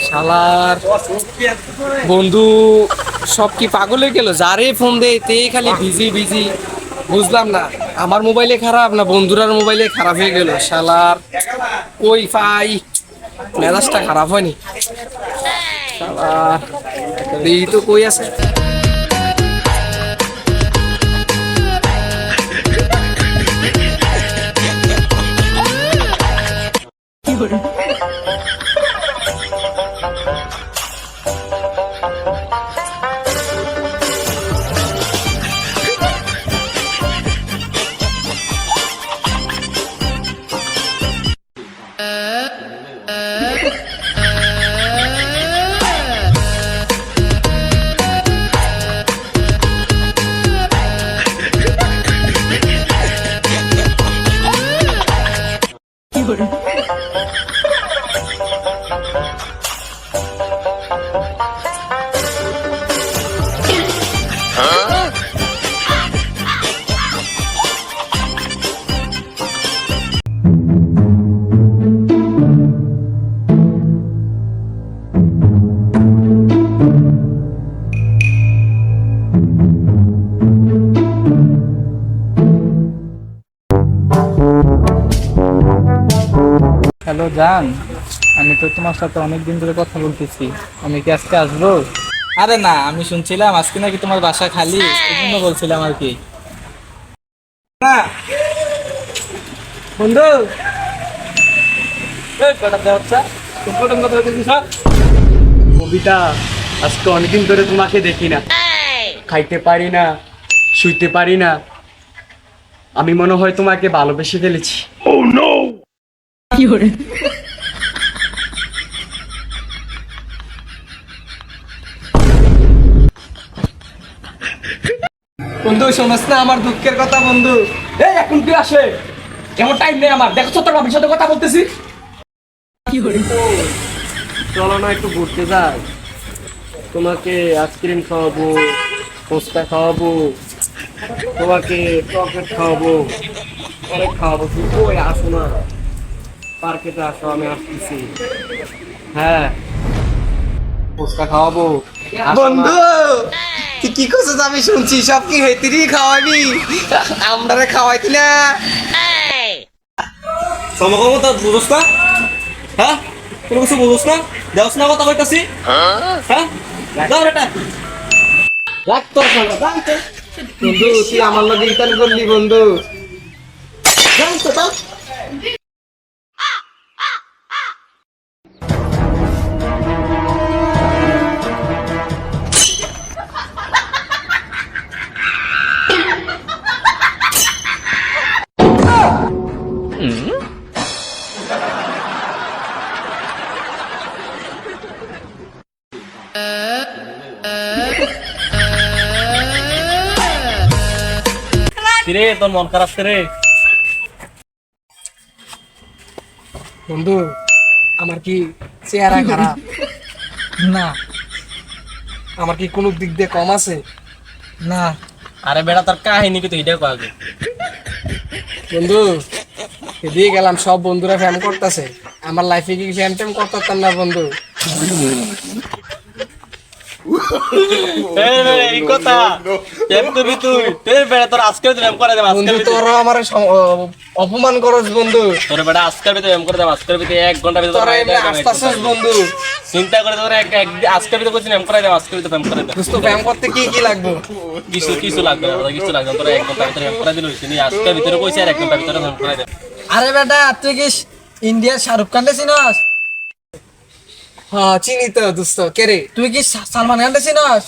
শালার বন্ধু সব কি পাগল হয়ে গেল? যারে ফোন দেয় তে খালি বিজি বিজি। বুঝলাম না, আমার মোবাইলে খারাপ না বন্ধুরার মোবাইলে খারাপ হয়ে গেল। শালার কই পাই, মেজাজটা খারাপ হয়নি? শালার এই তো কই আছে। হ্যালো জান, আমি তো তোমার সাথে অনেকদিন ধরে কথা বলতেছি। আমি কি আজকে আসবো? আরে না, আমি শুনছিলাম আজকে নাকি তোমার বাসা খালি, এই জন্য বলছিলাম আর কি। না বন্ধু, কবিতা, আজকে অনেকদিন ধরে তোমাকে দেখি না, খাইতে পারি না, শুইতে পারি না। আমি মনে হয় তোমাকে ভালোবেসে ফেলেছি। বন্ধু শোনাস না আমার দুঃখের কথা বন্ধু? এই এখন তুই আসে, এমন টাইম নেই আমার। দেখো তো তোর বাবির সাথে কথা বলতেছি। চলো না একটু ঘুরতে যাই, তোমাকে আইসক্রিম খাওয়াবো, ফুচকা খাওয়াবো, তোমাকে চকলেট খাওয়াবো, অনেক খাওয়াবো। তুমি কই আসো না, পার্কেতে আসো, আমি আসতেছি। হ্যাঁ, ফুচকা খাওয়াবো বন্ধু। তুই কি করছিস? আমি শুনছি সব কি হেতিরি খাওয়াবি, আমরা খাওয়াইতি না। সমকমতা বুঝোস না? হ্যাঁ, কোনো কিছু বুঝোস না? দেওস না কথা কইতাছি? হ্যাঁ, যাও বেটা। রাখ তোর সঙ্গে, জানতে বন্ধু তুই আমার লগে ইতান করলি বন্ধু। জানতো তা কিরে তোর মন খারাপ রে? বন্ধু, আমার কি চেহারা খারাপ? না আমার কি কোনো দিক দিয়ে কম আছে? না, আরে বেটা তোর কাহিনী কি তুই এটা কও আগে। বন্ধু এদিকে গেলাম, সব বন্ধুরা ফ্যাম করতেছে, আমার লাইফে কি ফ্যাম ট্যাম করতাম না বন্ধু। এই রে এই কথা কেন তুই তুই বেটা তোর আজকে তুই এম করে দে, আজকে বন্ধু তোরা আমার অপমান করস বন্ধু। তোর বেটা আজকে তুই এম করে দে, আজকে তুই 1 ঘন্টা ভিতরে তোরা এমনি আসতাছিস বন্ধু। চিন্তা করে তোর এক আজকে ভিতরে কইছিস এম করে দে, আজকে ভিতরে এম করে দে। দোস্ত ফ্যাম করতে কি কি লাগবে? কিছু কিছু লাগবে না, কিছু লাগবে না। তোর 1 ঘন্টা ভিতরে এম করে দিল হইছে নি, আজকে ভিতরে কইছিস আর 1 ঘন্টা ভিতরে এম করে দে। আরে বেটা তুই কি ইন্ডিয়ার শাহরুখ খানকে চিনস? হ্যাঁ চিনি তো দোস্ত। কে রে? তুই কি সালমান খানকে চিনস?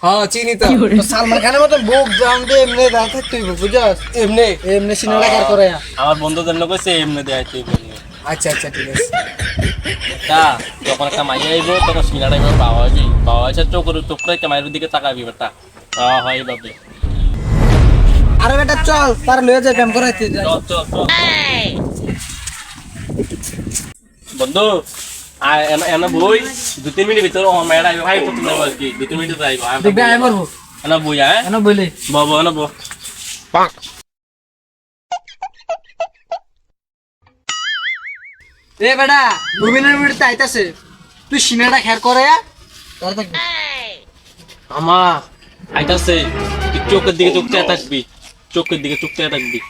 হ্যাঁ চিনি তো। তো সালমান খানের মতো বুক জাম দিয়ে এমনি দাঁড়া থাকতে হইব, বুঝছস? এমনি? এমনি সিনেমা কার করে। আমার বন্ধুর জন্য কইছে এমনি দেয় তুই বললি। আচ্ছা আচ্ছা ঠিক আছে। তা যখন একটা মাইয়া আইব তখন সিনাটা এবার পাওয়া হয়েছে চোখের চোখটা একটা মায়ের দিকে তাকাবি বেটা। হয় এইভাবে। আরে বেটা চল তার লয়ে যাই প্রেম করাইতে যাই। চল চল চল বন্ধু, এনে বই 2-3 মিনিট ভিতরে আমার মেয়েরা আইব, ভাই কত নেব আর কি 2-3 মিনিট আইব। দেখবি আয় মরবো এনে বই হ্যাঁ এনো বলে বাবু এনে বউ এ বেটা 2 মিনিট আইতাছে। তুই সিনাটা খেয়াল করে তাহলে থাকবি। আমা আইতাছে, তুই চোখের দিকে চোখ চেয়ে থাকবি, চোখের দিকে চোখ চেয়ে থাকবি।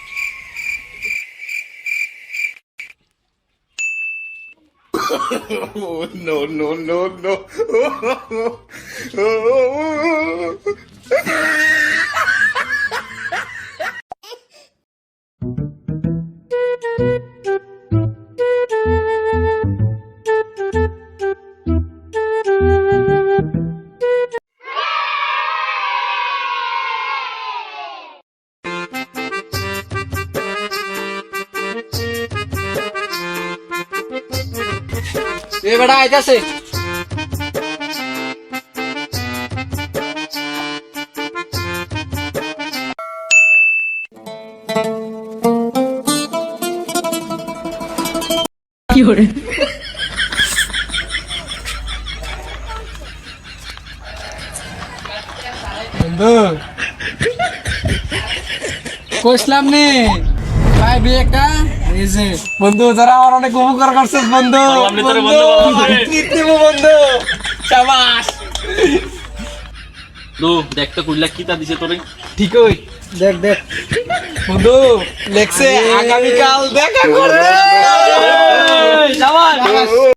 এ বেটা আইতাছে। বন্ধু কইছিলাম নে ভাই বিয়ে একটা এই যে বন্ধু যারা আমার অনেক উপকার করছিস বন্ধু। বললাম নি তোরে বন্ধু বানাবো রে। কি দিব বন্ধু, শাবাশ। দু দেখতে কুইলা কি তা দিছে তোরে। ঠিকই দেখ দেখ বন্ধু লেখছে আগামীকাল দেখা করে। শাবাশ।